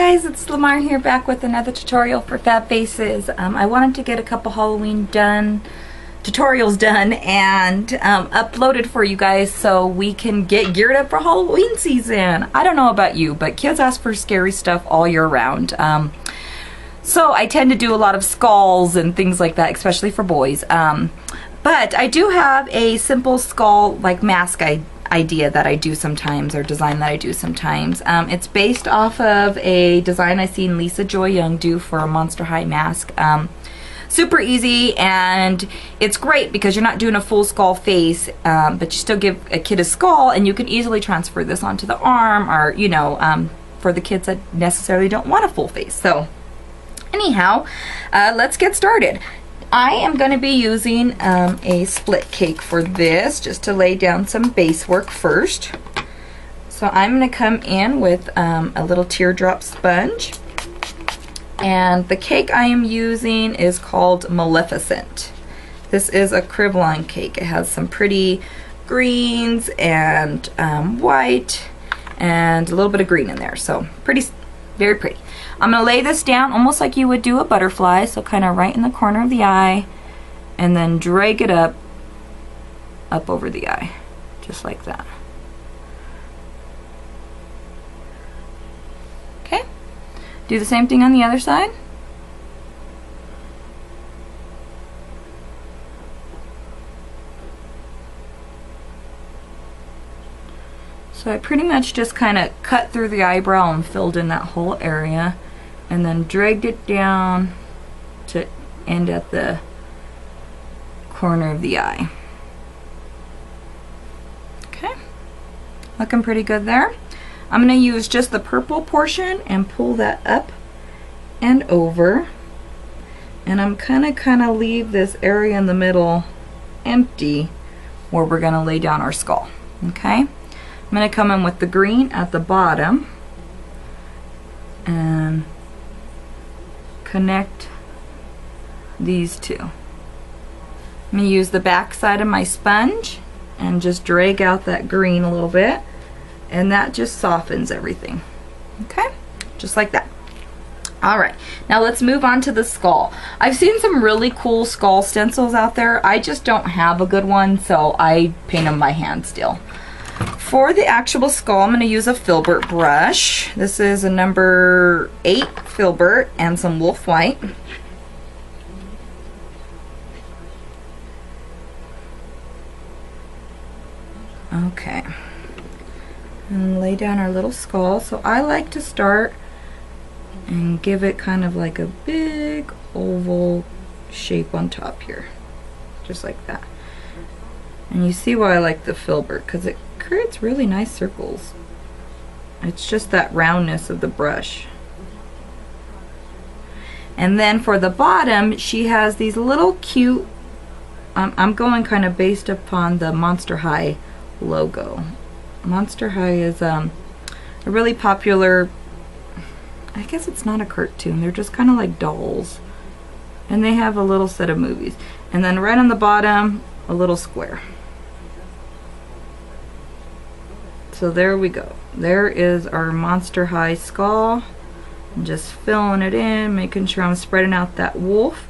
Guys, it's Lamar here, back with another tutorial for Fab Faces. I wanted to get a couple Halloween tutorials done and uploaded for you guys so we can get geared up for Halloween season. I don't know about you, but kids ask for scary stuff all year round. So I tend to do a lot of skulls and things like that, especially for boys. But I do have a simple skull like mask idea that I do sometimes, or design that I do sometimes. It's based off of a design I seen Lisa Joy Young do for a Monster High mask. Super easy, and it's great because you're not doing a full skull face, but you still give a kid a skull, and you can easily transfer this onto the arm, or you know, for the kids that necessarily don't want a full face. So anyhow, let's get started. I am going to be using a split cake for this, just to lay down some base work first. So I'm going to come in with a little teardrop sponge, and the cake I am using is called Maleficent. This is a Crevlon cake. It has some pretty greens and white and a little bit of green in there, so pretty, very pretty. I'm going to lay this down almost like you would do a butterfly, so kind of right in the corner of the eye, and then drag it up over the eye, just like that. Okay, do the same thing on the other side. So I pretty much just kind of cut through the eyebrow and filled in that whole area, and then dragged it down to end at the corner of the eye. Okay, looking pretty good there. I'm going to use just the purple portion and pull that up and over, and I'm kind of leave this area in the middle empty where we're going to lay down our skull. Okay, I'm going to come in with the green at the bottom and connect these two. I'm going to use the back side of my sponge and just drag out that green a little bit, and that just softens everything. Okay, just like that. Alright, now let's move on to the skull. I've seen some really cool skull stencils out there. I just don't have a good one, so I paint them by hand still. For the actual skull, I'm going to use a filbert brush. This is a number 8 filbert and some wolf white. Okay, and lay down our little skull. So I like to start and give it kind of like a big oval shape on top here, just like that. And you see why I like the filbert, because it creates really nice circles. It's just that roundness of the brush. And then for the bottom, she has these little cute, I'm going kind of based upon the Monster High logo. Monster High is a really popular, I guess it's not a cartoon, they're just kind of like dolls, and they have a little set of movies. And then right on the bottom, a little square. So there we go. There is our Monster High skull. I'm just filling it in, making sure I'm spreading out that wolf,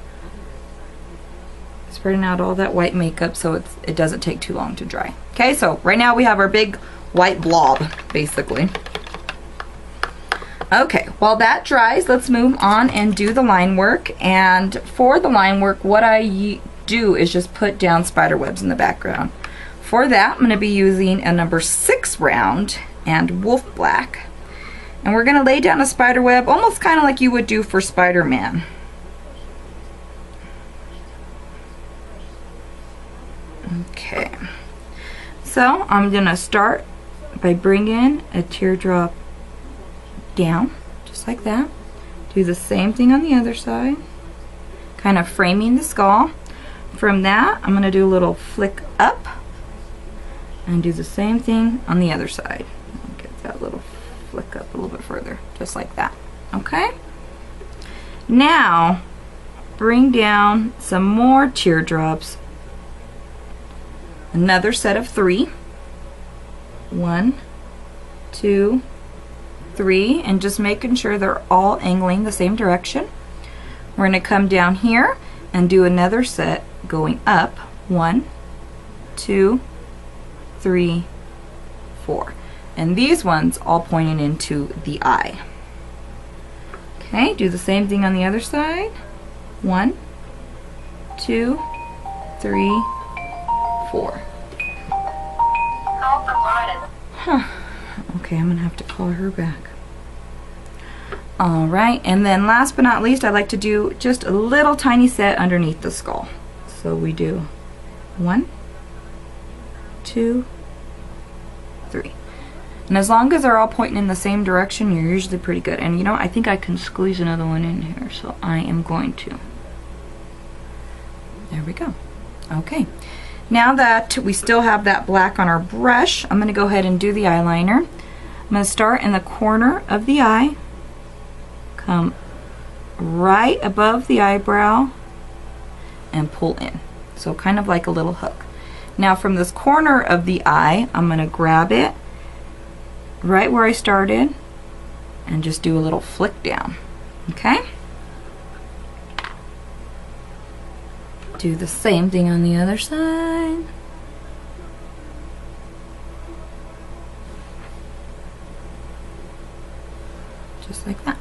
spreading out all that white makeup so it doesn't take too long to dry. Okay, so right now we have our big white blob, basically. Okay, while that dries, let's move on and do the line work. And for the line work, what I do is just put down spider webs in the background. For that, I'm going to be using a number 6 round and wolf black. And we're going to lay down a spider web almost kind of like you would do for Spider-Man. Okay, so I'm going to start by bringing a teardrop down, just like that. Do the same thing on the other side, kind of framing the skull. From that, I'm going to do a little flick up and do the same thing on the other side. Get that little flick up a little bit further, just like that. Okay, now bring down some more teardrops, another set of 3. 1, 2, 3, and just making sure they're all angling the same direction. We're going to come down here and do another set going up. 1, 2, 3, 4. And these ones all pointing into the eye. Okay, do the same thing on the other side. 1, 2, 3, 4. Huh. Okay, I'm gonna have to call her back. Alright, and then last but not least, I like to do just a little tiny set underneath the skull. So we do 1, 2, 3. And as long as they're all pointing in the same direction, you're usually pretty good. And you know, I think I can squeeze another one in here, so I am going to. There we go. Okay. Now that we still have that black on our brush, I'm going to go ahead and do the eyeliner. I'm going to start in the corner of the eye, come right above the eyebrow, and pull in. So kind of like a little hook. Now from this corner of the eye, I'm going to grab it right where I started and just do a little flick down. Okay? Do the same thing on the other side. Just like that.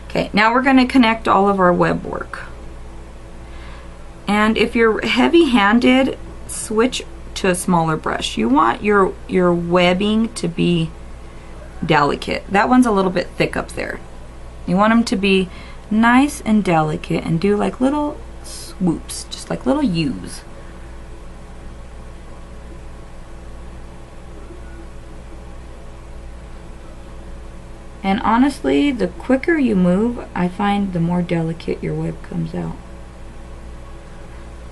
Okay, now we're going to connect all of our web work. And if you're heavy-handed, switch to a smaller brush. You want your webbing to be delicate. That one's a little bit thick up there. You want them to be nice and delicate and do like little swoops, just like little U's. And honestly, the quicker you move, I find the more delicate your web comes out.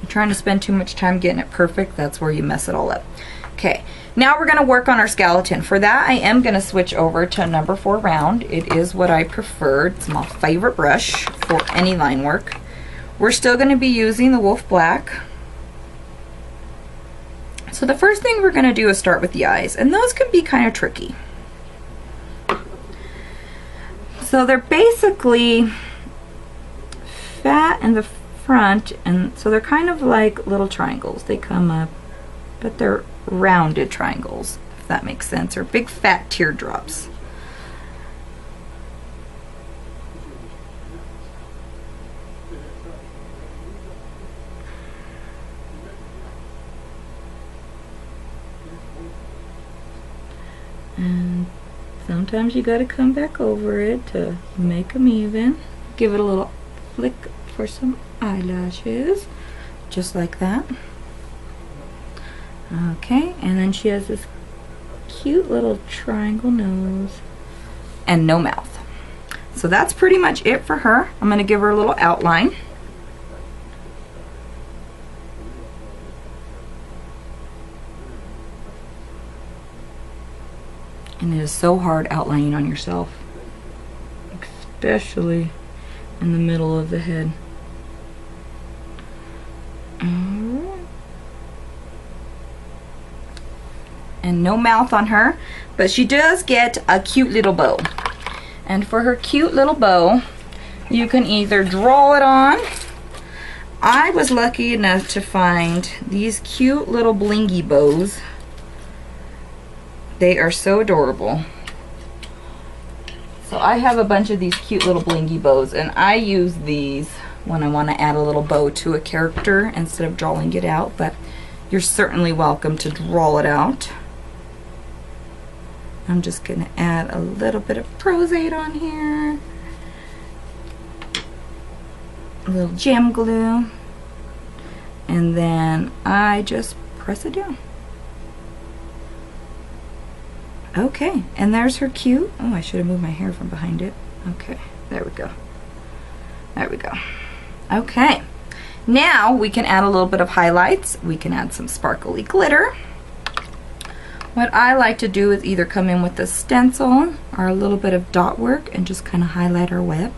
You're trying to spend too much time getting it perfect, that's where you mess it all up. Okay, now we're going to work on our skeleton. For that, I am going to switch over to number 4 round. It is what I prefer. It's my favorite brush for any line work. We're still going to be using the Wolf Black. So the first thing we're going to do is start with the eyes, and those can be kind of tricky. So they're basically fat in the front, and so they're kind of like little triangles. They come up, but they're rounded triangles, if that makes sense, or big fat teardrops. And sometimes you got to come back over it to make them even. Give it a little flick for some eyelashes, just like that. Okay, and then she has this cute little triangle nose and no mouth. So that's pretty much it for her. I'm going to give her a little outline. And it is so hard outlining on yourself, especially in the middle of the head. And no mouth on her, but she does get a cute little bow. And for her cute little bow, you can either draw it on. I was lucky enough to find these cute little blingy bows. They are so adorable. So I have a bunch of these cute little blingy bows, and I use these when I want to add a little bow to a character instead of drawing it out, but you're certainly welcome to draw it out. I'm just going to add a little bit of Prozade on here. A little gem glue. And then I just press it down. Okay, and there's her cute. Oh, I should have moved my hair from behind it. Okay, there we go. There we go. Okay, now we can add a little bit of highlights. We can add some sparkly glitter. What I like to do is either come in with a stencil or a little bit of dot work and just kind of highlight our web.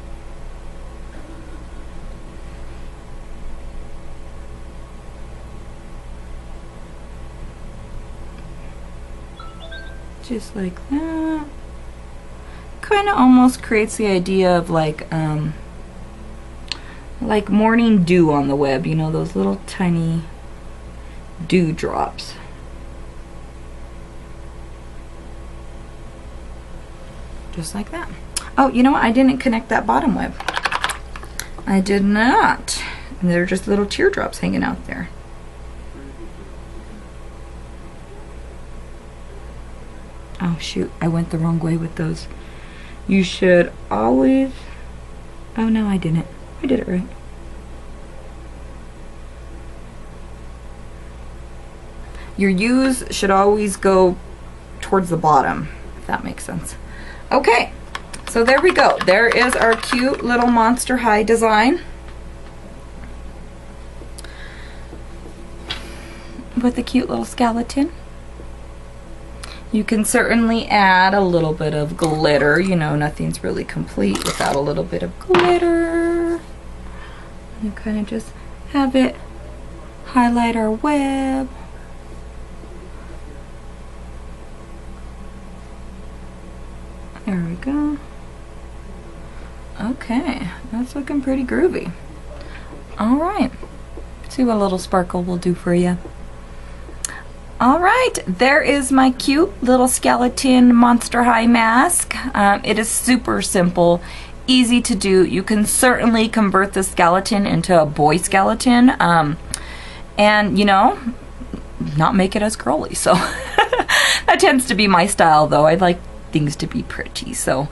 Just like that. kind of almost creates the idea of like morning dew on the web, you know, those little tiny dew drops. Just like that. Oh, you know what? I didn't connect that bottom web. I did not. And they're just little teardrops hanging out there. Oh shoot, I went the wrong way with those. You should always... Oh no, I didn't. I did it right. Your U's should always go towards the bottom, if that makes sense. Okay, so there we go. There is our cute little Monster High design. With a cute little skeleton. You can certainly add a little bit of glitter. You know, nothing's really complete without a little bit of glitter. You kind of just have it highlight our web. There we go. Okay, that's looking pretty groovy. All right, see what a little sparkle will do for you. All right, there is my cute little skeleton Monster High mask. It is super simple, easy to do. You can certainly convert the skeleton into a boy skeleton, and you know, not make it as girly. So that tends to be my style, though. I like things to be pretty. So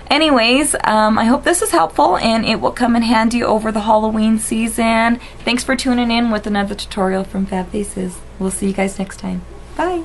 anyways, I hope this is helpful and it will come in handy over the Halloween season. Thanks for tuning in with another tutorial from Fab Faces. We'll see you guys next time. Bye.